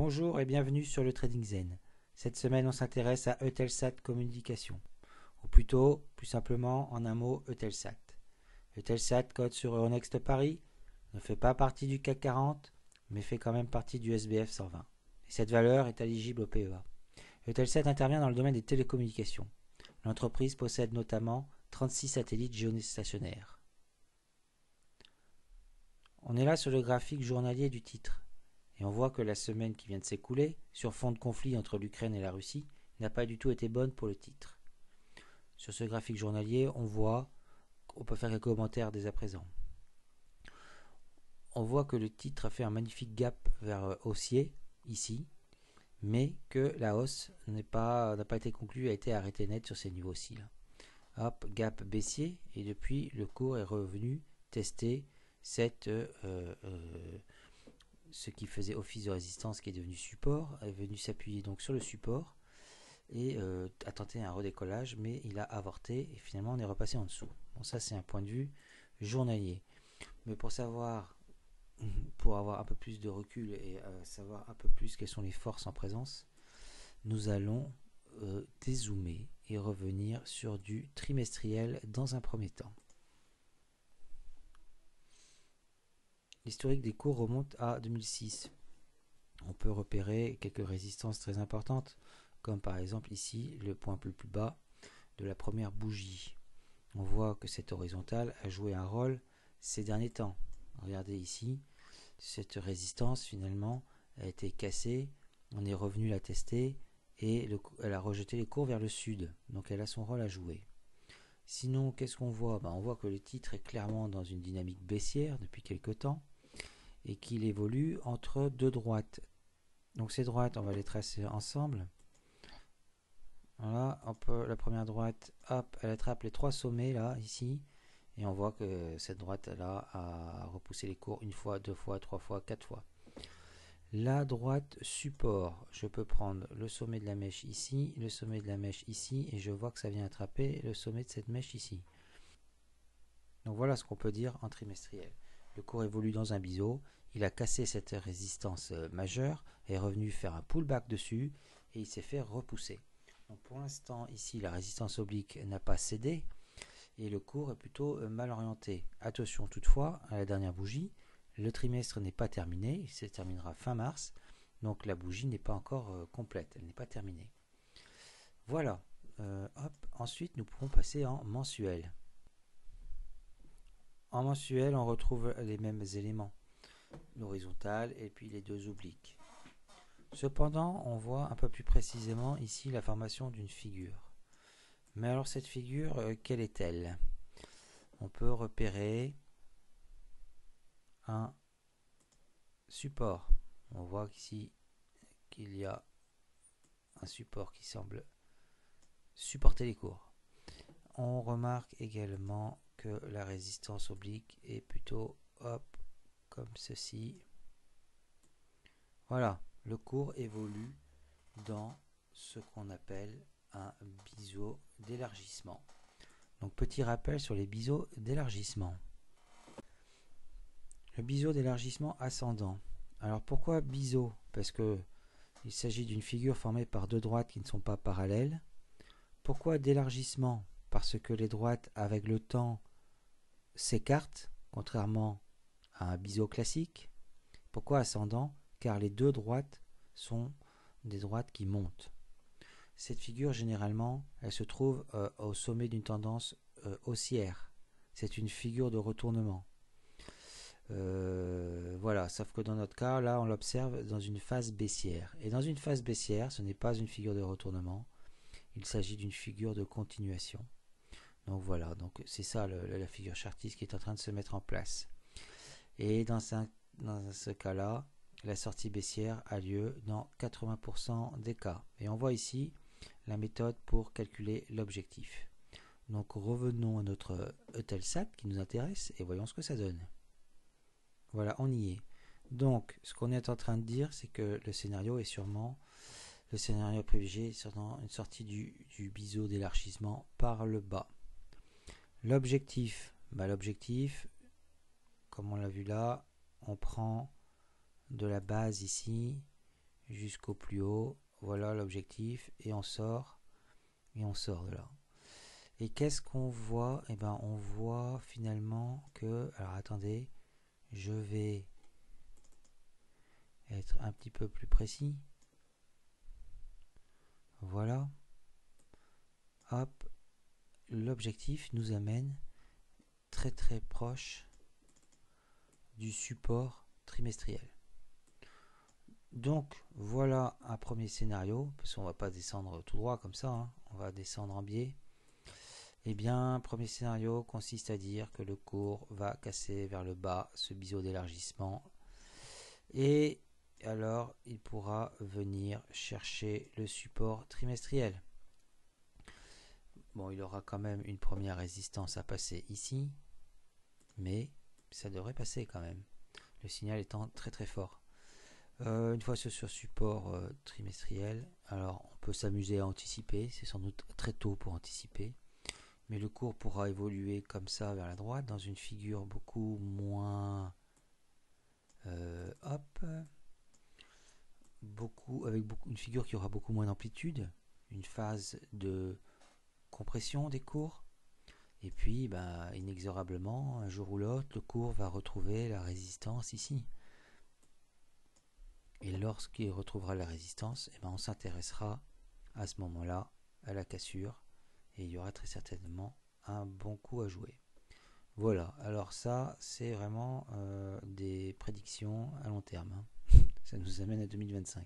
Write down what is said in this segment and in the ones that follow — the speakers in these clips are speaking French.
Bonjour et bienvenue sur le Trading Zen. Cette semaine, on s'intéresse à Eutelsat Communications, ou plutôt, plus simplement, en un mot, Eutelsat. Eutelsat cote sur Euronext Paris, ne fait pas partie du CAC 40, mais fait quand même partie du SBF 120. Et cette valeur est éligible au PEA. Eutelsat intervient dans le domaine des télécommunications. L'entreprise possède notamment 36 satellites géostationnaires. On est là sur le graphique journalier du titre. Et on voit que la semaine qui vient de s'écouler, sur fond de conflit entre l'Ukraine et la Russie, n'a pas du tout été bonne pour le titre. Sur ce graphique journalier, on peut faire quelques commentaires dès à présent. On voit que le titre a fait un magnifique gap vers haussier, ici, mais que la hausse n'a pas été conclue, a été arrêtée net sur ces niveaux-ci. Hop, gap baissier, et depuis, le cours est revenu tester ce qui faisait office de résistance qui est devenu support, est venu s'appuyer donc sur le support et a tenté un redécollage, mais il a avorté et finalement on est repassé en dessous. Bon, ça c'est un point de vue journalier. Mais pour avoir un peu plus de recul et savoir un peu plus quelles sont les forces en présence, nous allons dézoomer et revenir sur du trimestriel dans un premier temps. L'historique des cours remonte à 2006. On peut repérer quelques résistances très importantes, comme par exemple ici le point le plus bas de la première bougie. On voit que cette horizontale a joué un rôle ces derniers temps. Regardez ici, cette résistance finalement a été cassée, on est revenu la tester et elle a rejeté les cours vers le sud, donc elle a son rôle à jouer. Sinon, qu'est-ce qu'on voit? On voit que le titre est clairement dans une dynamique baissière depuis quelque temps et qu'il évolue entre deux droites. Donc ces droites, on va les tracer ensemble. Voilà, la première droite, hop, elle attrape les trois sommets là, ici, et on voit que cette droite là a repoussé les cours une fois, deux fois, trois fois, quatre fois. La droite support, je peux prendre le sommet de la mèche ici, le sommet de la mèche ici, et je vois que ça vient attraper le sommet de cette mèche ici. Donc voilà ce qu'on peut dire en trimestriel. Le cours évolue dans un biseau, il a cassé cette résistance majeure, est revenu faire un pullback dessus et il s'est fait repousser. Donc pour l'instant ici la résistance oblique n'a pas cédé et le cours est plutôt mal orienté. Attention toutefois à la dernière bougie, le trimestre n'est pas terminé, il se terminera fin mars, donc la bougie n'est pas encore complète, elle n'est pas terminée. Voilà, ensuite nous pouvons passer en mensuel. En mensuel, on retrouve les mêmes éléments, l'horizontale et puis les deux obliques. Cependant, on voit un peu plus précisément ici la formation d'une figure. Mais alors cette figure, quelle est-elle? On peut repérer un support. On voit ici qu'il y a un support qui semble supporter les cours. On remarque également que la résistance oblique est plutôt comme ceci. Voilà, le cours évolue dans ce qu'on appelle un biseau d'élargissement. Donc petit rappel sur les biseaux d'élargissement. Le biseau d'élargissement ascendant. Alors pourquoi biseau? Parce que il s'agit d'une figure formée par deux droites qui ne sont pas parallèles. Pourquoi d'élargissement? Parce que les droites avec le temps s'écartent, contrairement à un biseau classique. Pourquoi ascendant? Car les deux droites sont des droites qui montent. Cette figure, généralement, elle se trouve au sommet d'une tendance haussière. C'est une figure de retournement. Voilà, sauf que dans notre cas, là, on l'observe dans une phase baissière. Et dans une phase baissière, ce n'est pas une figure de retournement. Il s'agit d'une figure de continuation. Donc voilà, donc c'est ça la figure chartiste qui est en train de se mettre en place. Et dans ce cas-là, la sortie baissière a lieu dans 80% des cas. Et on voit ici la méthode pour calculer l'objectif. Donc revenons à notre Eutelsat qui nous intéresse et voyons ce que ça donne. Voilà, on y est. Donc ce qu'on est en train de dire, c'est que le scénario est sûrement le scénario privilégié, sûrement une sortie du biseau d'élargissement par le bas. L'objectif, comme on l'a vu là, on prend de la base ici jusqu'au plus haut. Voilà l'objectif. Et on sort. Et on sort de là. Et qu'est-ce qu'on voit? Eh ben, on voit finalement que... Alors attendez, je vais être un petit peu plus précis. Voilà. Hop. L'objectif nous amène très très proche du support trimestriel. Donc voilà un premier scénario, parce qu'on va pas descendre tout droit comme ça, hein. On va descendre en biais. Eh bien, premier scénario consiste à dire que le cours va casser vers le bas ce biseau d'élargissement, et alors il pourra venir chercher le support trimestriel. Bon, il aura quand même une première résistance à passer ici, mais ça devrait passer quand même, le signal étant très très fort. Une fois sur support trimestriel, alors on peut s'amuser à anticiper, c'est sans doute très tôt pour anticiper, mais le cours pourra évoluer comme ça vers la droite dans une figure beaucoup moins une figure qui aura beaucoup moins d'amplitude, une phase de compression des cours, et puis inexorablement un jour ou l'autre le cours va retrouver la résistance ici. Et lorsqu'il retrouvera la résistance, on s'intéressera à ce moment-là à la cassure, et il y aura très certainement un bon coup à jouer. Voilà, alors ça c'est vraiment des prédictions à long terme, hein. Ça nous amène à 2025.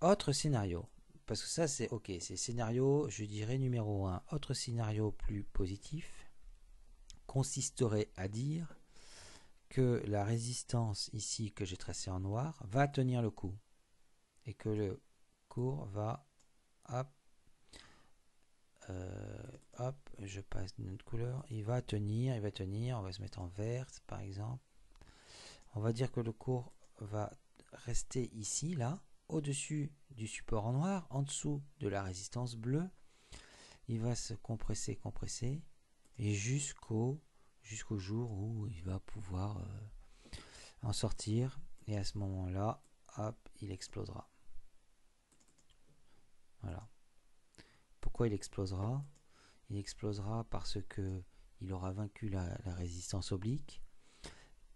Autre scénario, parce que ça c'est ok, c'est scénario, je dirais numéro 1. Autre scénario plus positif consisterait à dire que la résistance ici que j'ai tracée en noir va tenir le coup, et que le cours va hop, je passe d'une autre couleur, il va tenir, on va se mettre en vert par exemple. On va dire que le cours va rester ici, là, au-dessus du support en noir, en dessous de la résistance bleue. Il va se compresser, et jusqu'au jour où il va pouvoir en sortir, et à ce moment-là, hop, il explosera. Voilà. Pourquoi il explosera? Il explosera parce que il aura vaincu la résistance oblique,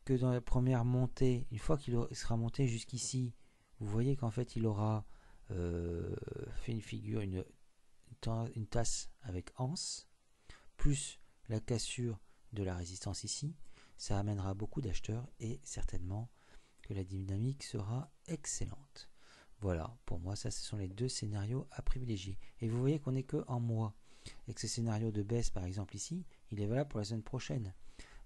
que dans la première montée, une fois qu'il sera monté jusqu'ici, vous voyez qu'en fait il aura fait une figure, une tasse avec anse, plus la cassure de la résistance ici, ça amènera beaucoup d'acheteurs, et certainement que la dynamique sera excellente. Voilà, pour moi, ça, ce sont les deux scénarios à privilégier. Et vous voyez qu'on n'est que en mois, et que ce scénario de baisse, par exemple ici, il est valable pour la semaine prochaine.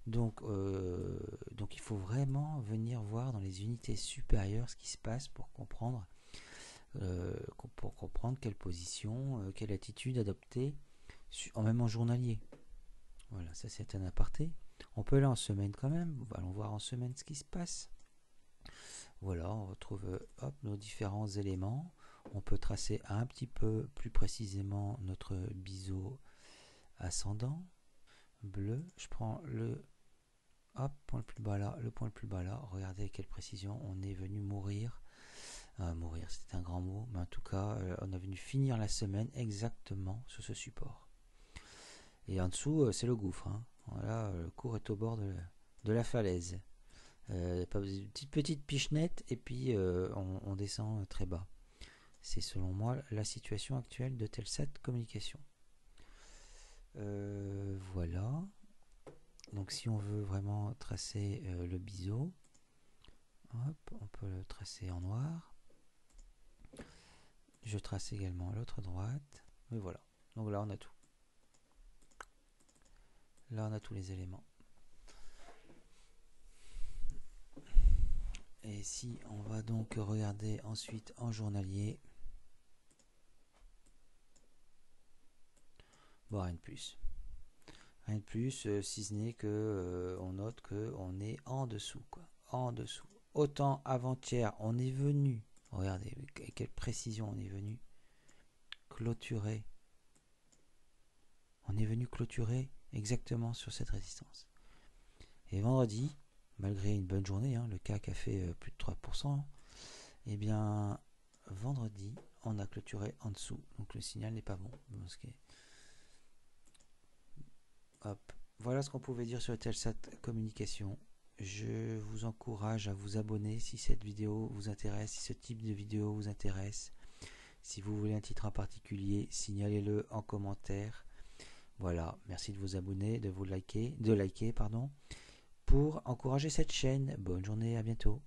Donc il faut vraiment venir voir dans les unités supérieures ce qui se passe pour comprendre quelle position, quelle attitude adopter, même en journalier. Voilà, ça c'est un aparté. On peut aller en semaine quand même, allons voir en semaine ce qui se passe. Voilà, on retrouve nos différents éléments. On peut tracer un petit peu plus précisément notre biseau ascendant bleu. Je prends le point le plus bas là, regardez avec quelle précision on est venu mourir. Mourir, c'était un grand mot, mais en tout cas, on est venu finir la semaine exactement sur ce support. Et en dessous, c'est le gouffre, hein. Voilà, le cours est au bord de la falaise. Une petite pichenette, et puis on descend très bas. C'est selon moi la situation actuelle de Telsat Communication. Voilà. Donc si on veut vraiment tracer le biseau, hop, on peut le tracer en noir. Je trace également l'autre droite. Et voilà. Donc là on a tout. Là on a tous les éléments. Et si on va donc regarder ensuite en journalier, bon, rien de plus. Rien de plus, si ce n'est que on note qu'on est en dessous, quoi. En dessous. Autant avant-hier, on est venu, regardez avec quelle précision on est venu clôturer. On est venu clôturer exactement sur cette résistance. Et vendredi, malgré une bonne journée, hein, le CAC a fait plus de 3%, Et bien, vendredi, on a clôturé en dessous. Donc le signal n'est pas bon. Hop. Voilà ce qu'on pouvait dire sur Eutelsat Communication. Je vous encourage à vous abonner si cette vidéo vous intéresse, si ce type de vidéo vous intéresse. Si vous voulez un titre en particulier, signalez-le en commentaire. Voilà, merci de vous abonner, de liker, pour encourager cette chaîne. Bonne journée, à bientôt.